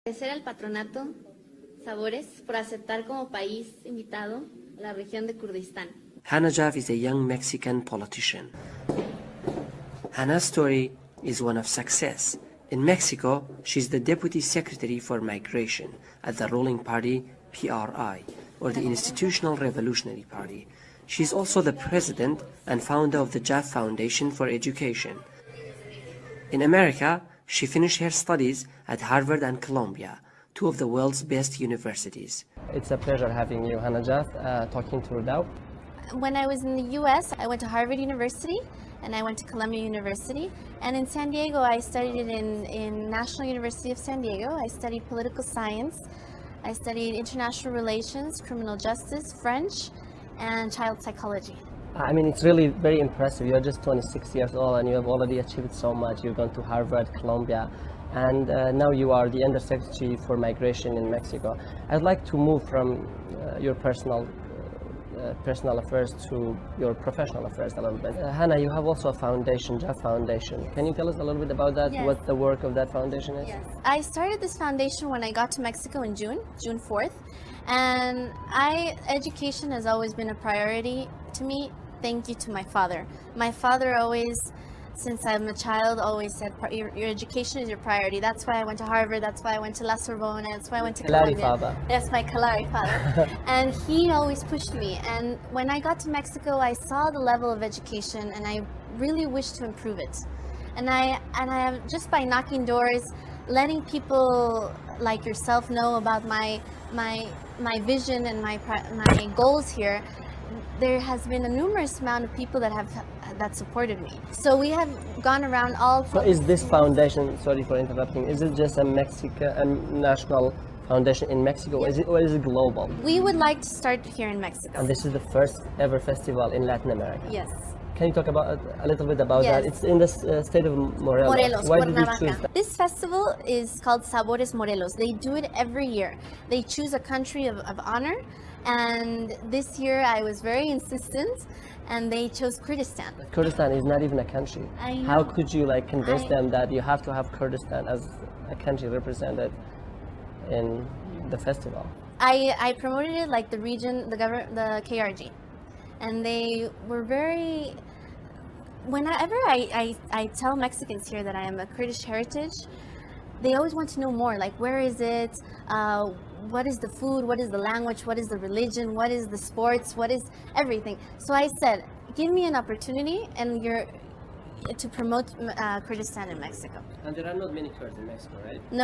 Agradecer al patronato Sabores por aceptar como país invitado a la región de Kurdistán. Hanna Jaff is a young Mexican politician. Hanna's story is one of success. In Mexico, she's the Deputy Secretary for Migration at the ruling party PRI, or the Institutional Revolutionary Party. She's also the president and founder of the Jaff Foundation for Education. In America, she finished her studies at Harvard and Columbia, two of the world's best universities. It's a pleasure having you, Hanna Jaff, talking to Rudaw. When I was in the US, I went to Harvard University and I went to Columbia University. And in San Diego, I studied in National University of San Diego. I studied political science. I studied international relations, criminal justice, French, and child psychology. I mean, it's really very impressive. You're just 26 years old and you have already achieved so much. You've gone to Harvard, Columbia, and now you are the Undersecretary for Migration in Mexico. I'd like to move from your personal affairs to your professional affairs a little bit. Hanna, you have also a foundation, Jaff Foundation. Can you tell us a little bit about that, Yes. what the work of that foundation is? Yes. I started this foundation when I got to Mexico in June 4th. And education has always been a priority to me. Thank you to my father. My father always, since I'm a child, always said your education is your priority. That's why I went to Harvard. That's why I went to La Sorbonne. That's why I went to Kalari Columbia. Father. That's my Kalari father. And he always pushed me. And when I got to Mexico, I saw the level of education, and I really wished to improve it. And I have, just by knocking doors, letting people like yourself know about my vision and my goals here. There has been a numerous amount of people that supported me. So we have gone around all. So is this foundation, sorry for interrupting, is it just a national foundation in Mexico, Yes. or is it global? We would like to start here in Mexico. And this is the first ever festival in Latin America. Yes. Can you talk about a little bit about Yes. that? It's in the state of Morelos. Morelos, Why did you Cuernavaca. choose that? This festival is called Sabores Morelos. They do it every year. They choose a country of honor, and this year I was very insistent, and they chose Kurdistan. Kurdistan is not even a country. I know. How could you convince them that you have to have Kurdistan as a country represented in the festival? I promoted it like the region, the government, the KRG, and they were very. Whenever I tell Mexicans here that I am a Kurdish heritage, they always want to know more. Like, where is it? What is the food? What is the language? What is the religion? What is the sports? What is everything? So I said, give me an opportunity, and to promote Kurdistan in Mexico. And there are not many Kurds in Mexico, right? No.